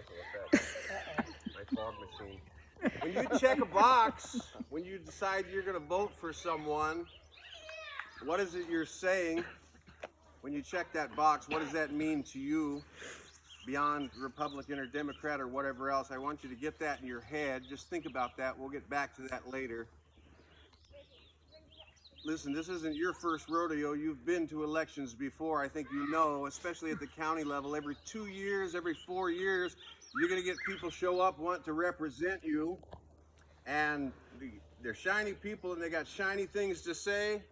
special effects. My fog machine. When you check a box, when you decide you're going to vote for someone, what is it you're saying? When you check that box, what does that mean to you beyond Republican or Democrat or whatever else? I want you to get that in your head. Just think about that. We'll get back to that later. Listen, this isn't your first rodeo. You've been to elections before. I think you know, especially at the county level, every 2 years, every 4 years, you're going to get people show up, want to represent you. And they're shiny people and they got shiny things to say.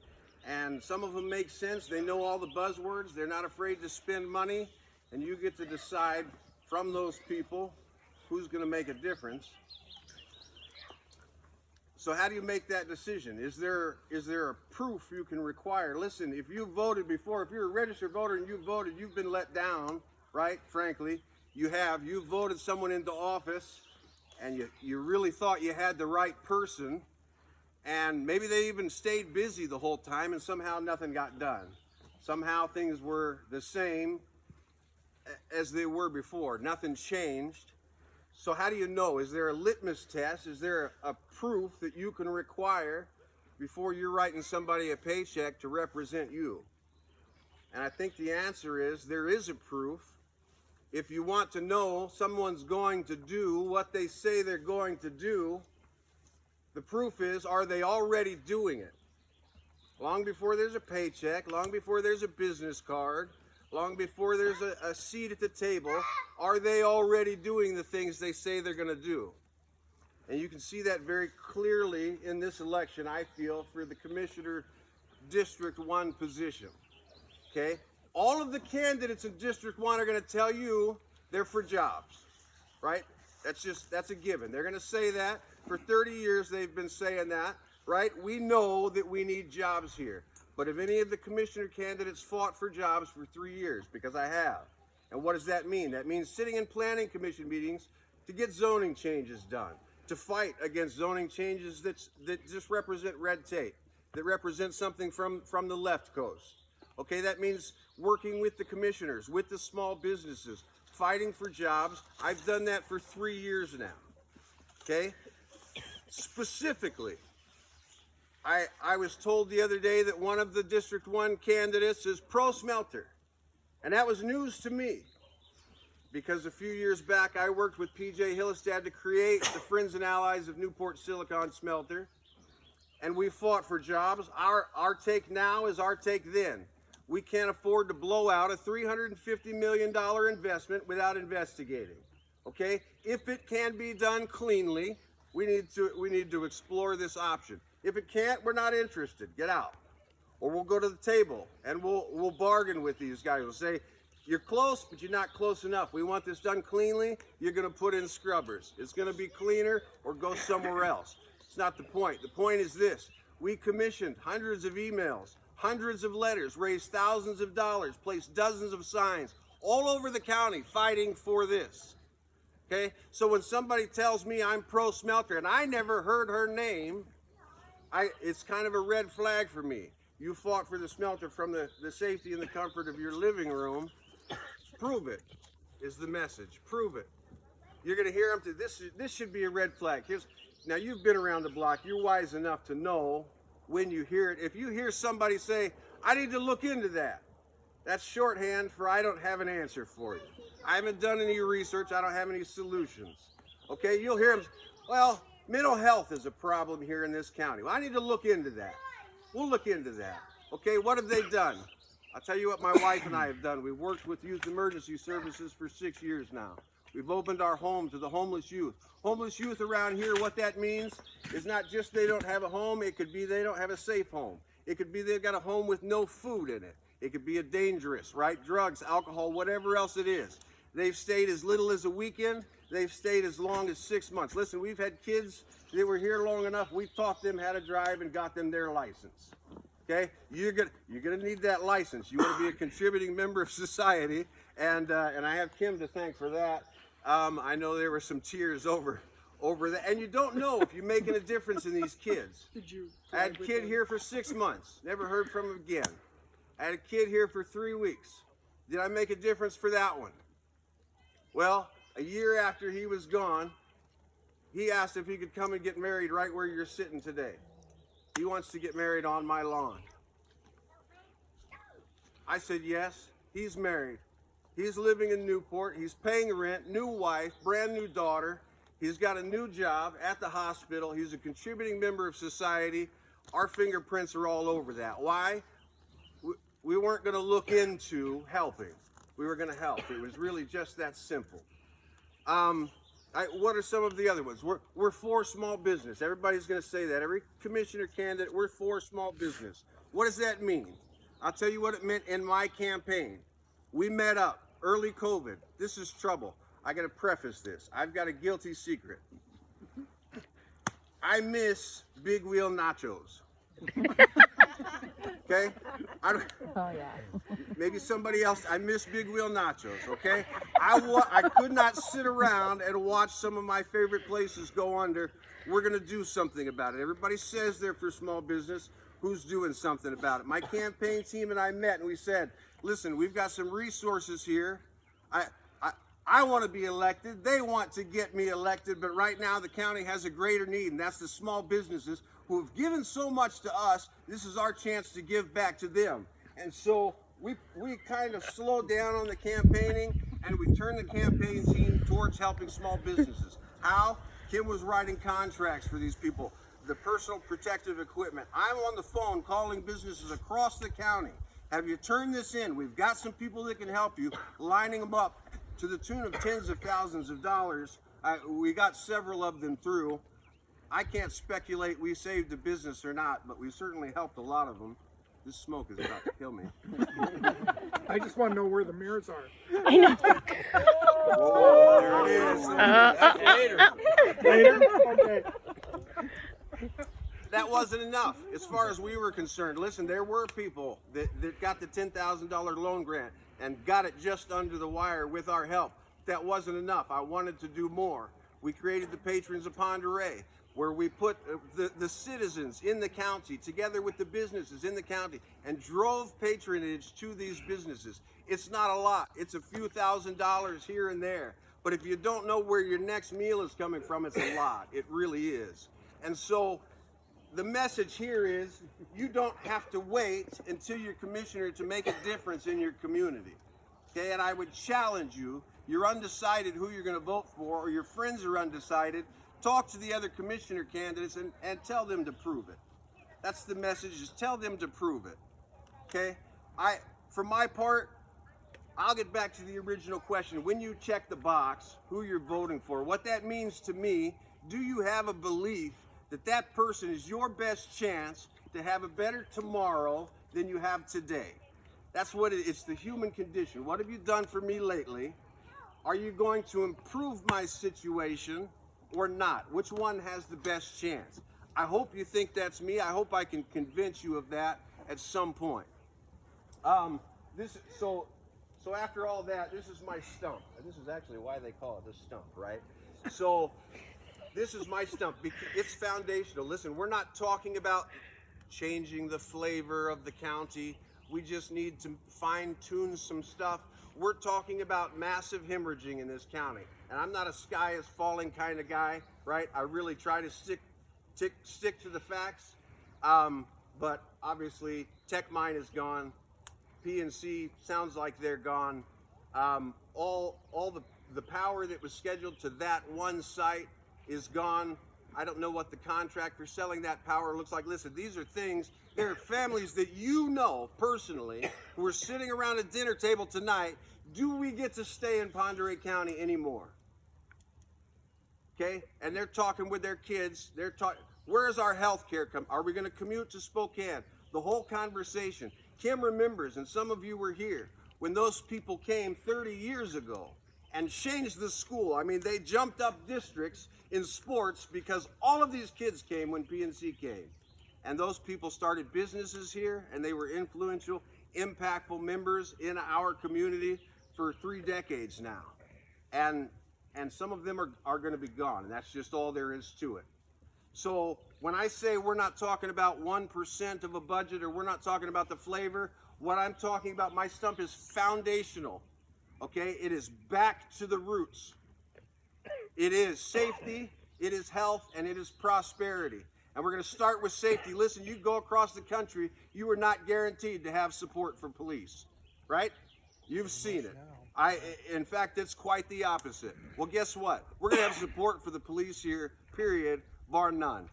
And some of them make sense. They know all the buzzwords. They're not afraid to spend money. And you get to decide from those people who's going to make a difference. So how do you make that decision? Is there a proof you can require? Listen, if you voted before, if you're a registered voter and you voted, you've been let down, right? Frankly, you voted someone into office and you really thought you had the right person, and maybe they even stayed busy the whole time and somehow nothing got done. Somehow things were the same as they were before. Nothing changed. So how do you know? Is there a litmus test? Is there a proof that you can require before you're writing somebody a paycheck to represent you? And I think the answer is there is a proof. If you want to know someone's going to do what they say they're going to do, the proof is, are they already doing it? Long before there's a paycheck, long before there's a business card, long before there's a seat at the table, are they already doing the things they say they're going to do? And you can see that very clearly in this election, I feel, for the Commissioner District 1 position. Okay? All of the candidates in District 1 are going to tell you they're for jobs, right? That's a given. They're going to say that. For 30 years they've been saying that, right? We know that we need jobs here. But have any of the commissioner candidates fought for jobs for 3 years? Because I have. And what does that mean? That means sitting in planning commission meetings to get zoning changes done, to fight against zoning changes that just represent red tape, that represent something from the left coast. Okay, that means working with the commissioners, with the small businesses, fighting for jobs. I've done that for 3 years now. Okay? Specifically, I was told the other day that one of the District 1 candidates is pro-smelter. And that was news to me, because a few years back I worked with P.J. Hillestad to create the Friends and Allies of Newport Silicon Smelter. And we fought for jobs. Our take now is our take then. We can't afford to blow out a $350 million investment without investigating. Okay? If it can be done cleanly, we need to explore this option. If it can't, we're not interested. Get out. Or we'll go to the table and we'll bargain with these guys. We'll say, you're close, but you're not close enough. We want this done cleanly. You're going to put in scrubbers. It's going to be cleaner, or go somewhere else. It's not the point. The point is this. We commissioned hundreds of emails, hundreds of letters, raised thousands of dollars, placed dozens of signs all over the county fighting for this. Okay? So when somebody tells me I'm pro-smelter and I never heard her name, it's kind of a red flag for me. You fought for the smelter from the safety and the comfort of your living room. Prove it is the message. Prove it. You're going to hear them. This should be a red flag. Now, you've been around the block. You're wise enough to know when you hear it. If you hear somebody say, I need to look into that, that's shorthand for I don't have an answer for you. I haven't done any research. I don't have any solutions. Okay, you'll hear them, well, mental health is a problem here in this county. Well, I need to look into that. We'll look into that. Okay, what have they done? I'll tell you what my wife and I have done. We've worked with Youth Emergency Services for 6 years now. We've opened our home to the homeless youth. Homeless youth around here, what that means is not just they don't have a home. It could be they don't have a safe home. It could be they've got a home with no food in it. It could be a dangerous, right? Drugs, alcohol, whatever else it is. They've stayed as little as a weekend. They've stayed as long as 6 months. Listen, we've had kids that were here long enough. We taught them how to drive and got them their license. Okay, you're gonna need that license. You want to be a contributing member of society, and I have Kim to thank for that. I know there were some tears over that, and you don't know if you're making a difference in these kids. I had a kid here for 6 months, never heard from him again. I had a kid here for 3 weeks. Did I make a difference for that one? Well, a year after he was gone, he asked if he could come and get married right where you're sitting today. He wants to get married on my lawn. I said yes. He's married. He's living in Newport. He's paying rent, new wife, brand new daughter. He's got a new job at the hospital. He's a contributing member of society. Our fingerprints are all over that. Why? We weren't going to look into helping. We were going to help. It was really just that simple. What are some of the other ones? We're for small business. Everybody's going to say that. Every commissioner candidate, we're for small business. What does that mean? I'll tell you what it meant in my campaign. We met up early COVID. This is trouble. I got to preface this. I've got a guilty secret. I miss Big Wheel nachos. Okay? Oh, yeah. Maybe somebody else. I miss Big Wheel nachos, okay? I could not sit around and watch some of my favorite places go under. We're going to do something about it. Everybody says they're for small business. Who's doing something about it? My campaign team and I met and we said, listen, we've got some resources here. I want to be elected. They want to get me elected, but right now the county has a greater need, and that's the small businesses who have given so much to us. This is our chance to give back to them. And so we kind of slowed down on the campaigning, and we turned the campaign team towards helping small businesses. How? Kim was writing contracts for these people, the personal protective equipment. I'm on the phone calling businesses across the county. Have you turned this in? We've got some people that can help you, lining them up to the tune of tens of thousands of dollars. We got several of them through. I can't speculate we saved a business or not, but we certainly helped a lot of them. This smoke is about to kill me. I just want to know where the mirrors are. I know. Oh, there it is. That's later. Later? Okay. That wasn't enough as far as we were concerned. Listen, there were people that got the $10,000 loan grant and got it just under the wire with our help. That wasn't enough. I wanted to do more. We created the Patrons of Pend Oreille, where we put the citizens in the county together with the businesses in the county and drove patronage to these businesses. It's not a lot. It's a few $1,000s here and there. But if you don't know where your next meal is coming from, it's a lot. It really is. And so the message here is you don't have to wait until you're commissioner to make a difference in your community. Okay, and I would challenge you, you're undecided who you're going to vote for, or your friends are undecided, talk to the other commissioner candidates and tell them to prove it. That's the message, is tell them to prove it. Okay, for my part, I'll get back to the original question. When you check the box, who you're voting for, what that means to me, do you have a belief that that person is your best chance to have a better tomorrow than you have today? That's what it's the human condition. What have you done for me lately? Are you going to improve my situation or not? Which one has the best chance? I hope you think that's me. I hope I can convince you of that at some point. So after all that, this is my stump. This is actually why they call it a stump, right? So this is my stump. It's foundational. Listen, we're not talking about changing the flavor of the county. We just need to fine-tune some stuff. We're talking about massive hemorrhaging in this county. And I'm not a sky is falling kind of guy, right? I really try to stick to the facts. But obviously, TechMine is gone. PNC sounds like they're gone. All the power that was scheduled to that one site is gone. I don't know what the contract for selling that power looks like. Listen, these are things, there are families that you know personally who are sitting around a dinner table tonight. Do we get to stay in Pend Oreille County anymore? Okay, and they're talking with their kids. They're talking, where's our health care come? Are we going to commute to Spokane? The whole conversation. Kim remembers, and some of you were here, when those people came 30 years ago and changed the school. I mean, they jumped up districts in sports because all of these kids came when PNC came. And those people started businesses here, and they were influential, impactful members in our community for 3 decades now. And some of them are going to be gone, and that's just all there is to it. So when I say we're not talking about 1% of a budget, or we're not talking about the flavor, what I'm talking about, my stump is foundational. Okay, it is back to the roots. It is safety, it is health, and it is prosperity. And we're going to start with safety. Listen, you go across the country, you are not guaranteed to have support from police, right? You've seen it. In fact, it's quite the opposite. Well, guess what? We're going to have support for the police here, period, bar none.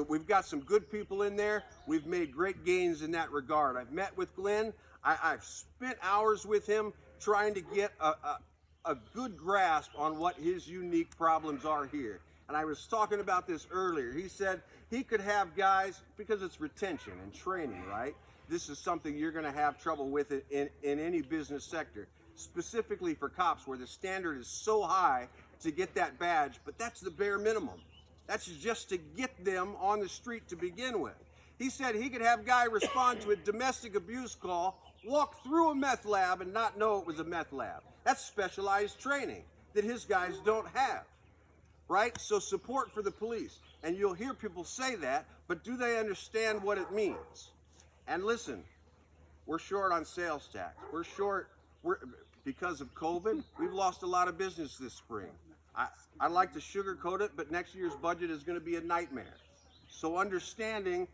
We've got some good people in there. We've made great gains in that regard. I've met with Glenn. I've spent hours with him trying to get a good grasp on what his unique problems are here. And I was talking about this earlier. He said he could have guys, because it's retention and training, right? This is something you're going to have trouble with in any business sector, specifically for cops, where the standard is so high to get that badge, but that's the bare minimum. That's just to get them on the street to begin with. He said he could have a guy respond to a domestic abuse call, walk through a meth lab and not know it was a meth lab. That's specialized training that his guys don't have, right? So support for the police. And you'll hear people say that, but do they understand what it means? And listen, we're short on sales tax. We're short, because of COVID, we've lost a lot of business this spring. I like to sugarcoat it, but next year's budget is going to be a nightmare. So understanding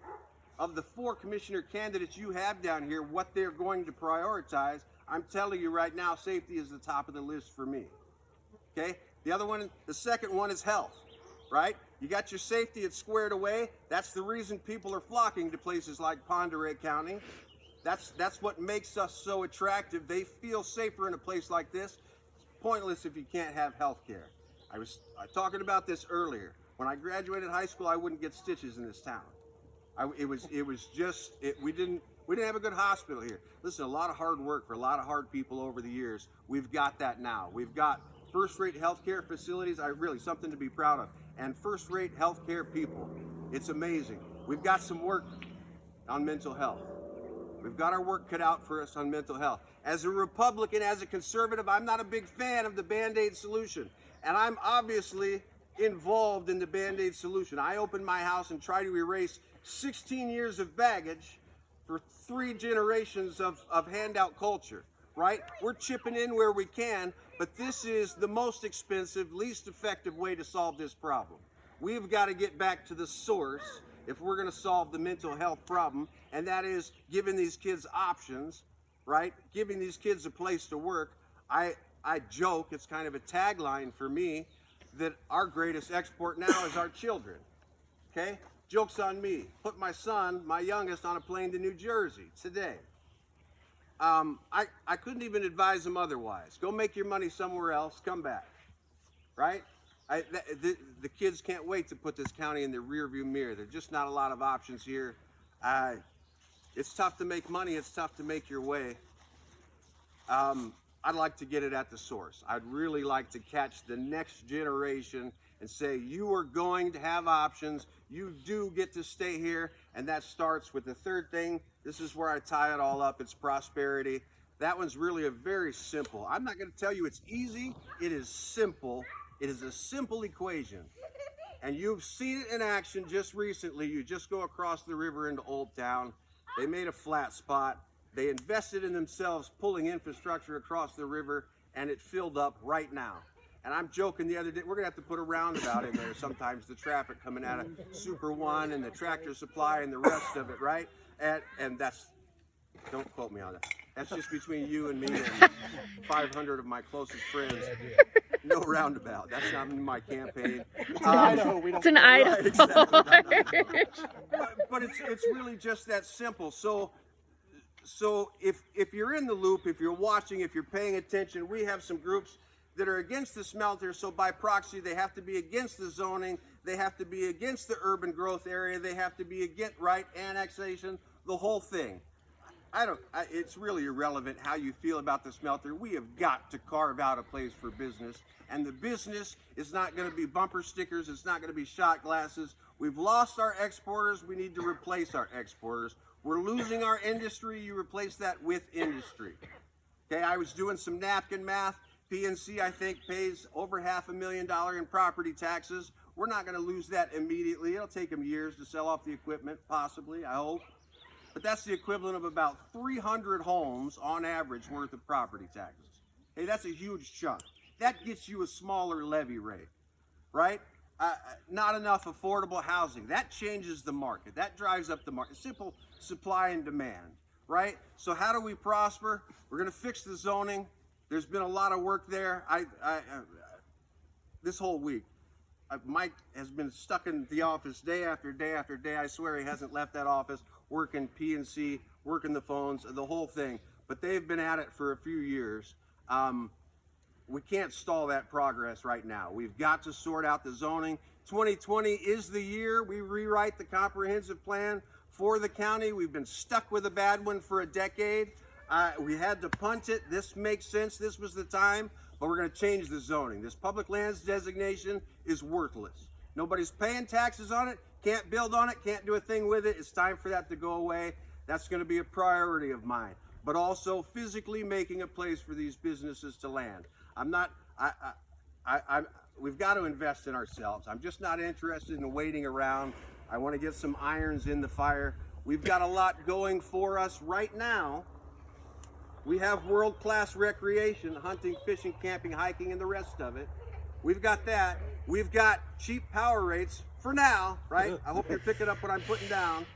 of the 4 commissioner candidates you have down here, what they're going to prioritize, I'm telling you right now, safety is the top of the list for me. Okay? The second one is health, right? You got your safety, it's squared away. That's the reason people are flocking to places like Pend Oreille County. That's what makes us so attractive. They feel safer in a place like this. It's pointless if you can't have health care. I was talking about this earlier. When I graduated high school, I wouldn't get stitches in this town. We didn't have a good hospital here. Listen, a lot of hard work for a lot of hard people over the years. We've got that now. We've got first-rate healthcare facilities. Something to be proud of. And first-rate healthcare people. It's amazing. We've got some work on mental health. We've got our work cut out for us on mental health. As a Republican, as a conservative, I'm not a big fan of the Band-Aid solution. And I'm obviously involved in the Band-Aid solution. I open my house and try to erase 16 years of baggage for 3 generations of handout culture, right? We're chipping in where we can, but this is the most expensive, least effective way to solve this problem. We've got to get back to the source if we're going to solve the mental health problem, and that is giving these kids options, right? Giving these kids a place to work. I joke, it's kind of a tagline for me, that our greatest export now is our children, okay? Joke's on me. Put my son, my youngest, on a plane to New Jersey today. I couldn't even advise him otherwise. Go make your money somewhere else, come back, right? The kids can't wait to put this county in the rearview mirror. There's just not a lot of options here. It's tough to make money. It's tough to make your way. I'd like to get it at the source. I'd really like to catch the next generation and say, you are going to have options. You do get to stay here. And that starts with the third thing. This is where I tie it all up. It's prosperity. That one's really a very simple. I'm not going to tell you it's easy. It is simple. It is a simple equation. And you've seen it in action just recently. You just go across the river into Old Town. They made a flat spot. They invested in themselves, pulling infrastructure across the river, and it filled up right now. And I'm joking the other day, we're going to have to put a roundabout in there sometimes, the traffic coming out of Super One and the Tractor Supply and the rest of it, right? And that's, don't quote me on that. That's just between you and me and 500 of my closest friends. No roundabout. That's not in my campaign. It's an Idaho. Right, exactly. But it's really just that simple. So if you're in the loop, if you're watching, if you're paying attention, we have some groups that are against the smelter, so by proxy they have to be against the zoning, they have to be against the urban growth area, they have to be against annexation, the whole thing. It's really irrelevant how you feel about the smelter. We have got to carve out a place for business, and the business is not going to be bumper stickers, it's not going to be shot glasses. We've lost our exporters, we need to replace our exporters. We're losing our industry, you replace that with industry. Okay, I was doing some napkin math. PNC, I think, pays over $500,000 in property taxes. We're not going to lose that immediately. It'll take them years to sell off the equipment, possibly, I hope. But that's the equivalent of about 300 homes on average worth of property taxes. Hey, that's a huge chunk. That gets you a smaller levy rate. right? Not enough affordable housing. That changes the market. That drives up the market. Simple supply and demand, right? So how do we prosper? We're going to fix the zoning. There's been a lot of work there. This whole week, Mike has been stuck in the office day after day after day. I swear he hasn't left that office, working P&C, working the phones, the whole thing. But they've been at it for a few years. We can't stall that progress right now. We've got to sort out the zoning. 2020 is the year we rewrite the comprehensive plan for the county. We've been stuck with a bad one for a decade. We had to punt it. This makes sense. This was the time, but we're going to change the zoning. This public lands designation is worthless. Nobody's paying taxes on it, can't build on it, can't do a thing with it. It's time for that to go away. That's going to be a priority of mine, but also physically making a place for these businesses to land. We've got to invest in ourselves. I'm just not interested in waiting around. I want to get some irons in the fire. We've got a lot going for us right now. We have world-class recreation, hunting, fishing, camping, hiking, and the rest of it. We've got that. We've got cheap power rates for now, right? I hope you're picking up what I'm putting down.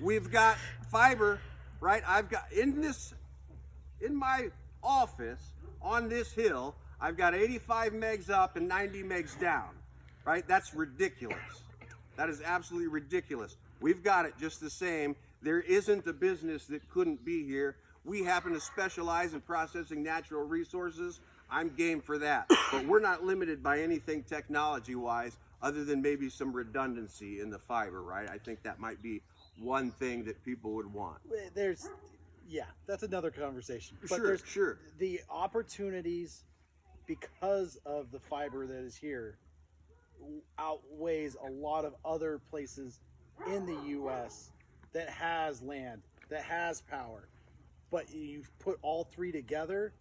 We've got fiber, right? I've got in my office on this hill, I've got 85 megs up and 90 megs down, right? That's ridiculous. That is absolutely ridiculous. We've got it just the same. There isn't a business that couldn't be here. We happen to specialize in processing natural resources. I'm game for that. But we're not limited by anything technology-wise other than maybe some redundancy in the fiber, right? I think that might be one thing that people would want. Yeah, that's another conversation. But Sure. The opportunities because of the fiber that is here outweighs a lot of other places in the U.S. that has land, that has power. But you put all three together,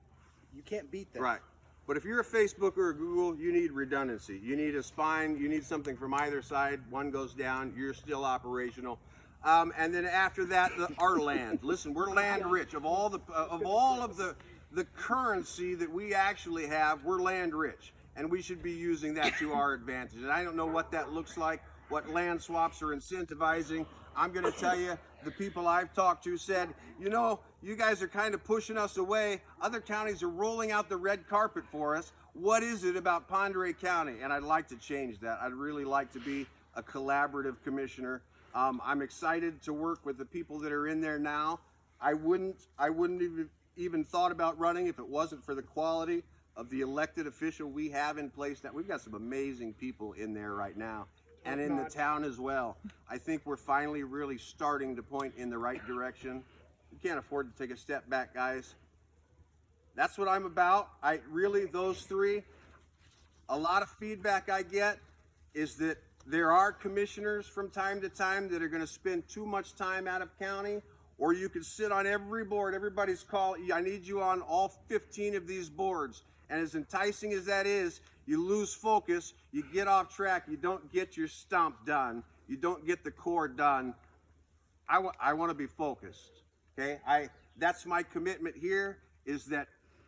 you can't beat that. Right. But if you're a Facebook or a Google, you need redundancy. You need a spine. You need something from either side. One goes down, you're still operational. And then after that, our land. Listen, we're land rich. Of all of the currency that we actually have, we're land rich, and we should be using that to our advantage. And I don't know what that looks like, what land swaps are incentivizing. I'm going to tell you, the people I've talked to said, you know, you guys are kind of pushing us away. Other counties are rolling out the red carpet for us. What is it about Pend Oreille County? And I'd like to change that. I'd really like to be a collaborative commissioner. I'm excited to work with the people that are in there now. I wouldn't even thought about running if it wasn't for the quality of the elected official we have in place now. We've got some amazing people in there right now, and in the town as well. I think we're finally really starting to point in the right direction. We can't afford to take a step back, guys. That's what I'm about. Those three, a lot of feedback I get is that there are commissioners from time to time that are going to spend too much time out of county, or you could sit on every board. Everybody's calling, I need you on all 15 of these boards. And as enticing as that is, you lose focus, you get off track, you don't get your stump done, you don't get the core done. I want to be focused, okay? That's my commitment here, is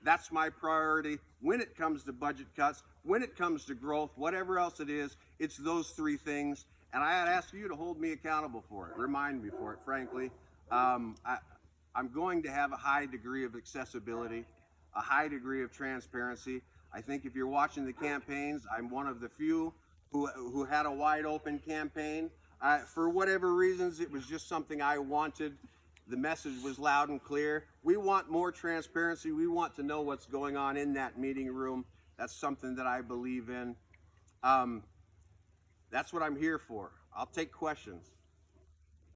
that's my priority when it comes to budget cuts, when it comes to growth, whatever else it is, it's those three things. And I'd ask you to hold me accountable for it, remind me for it, frankly. I'm going to have a high degree of accessibility, a high degree of transparency. I think if you're watching the campaigns, I'm one of the few who had a wide open campaign. For whatever reasons, it was just something I wanted. The message was loud and clear. We want more transparency. We want to know what's going on in that meeting room. That's something that I believe in. That's what I'm here for. I'll take questions.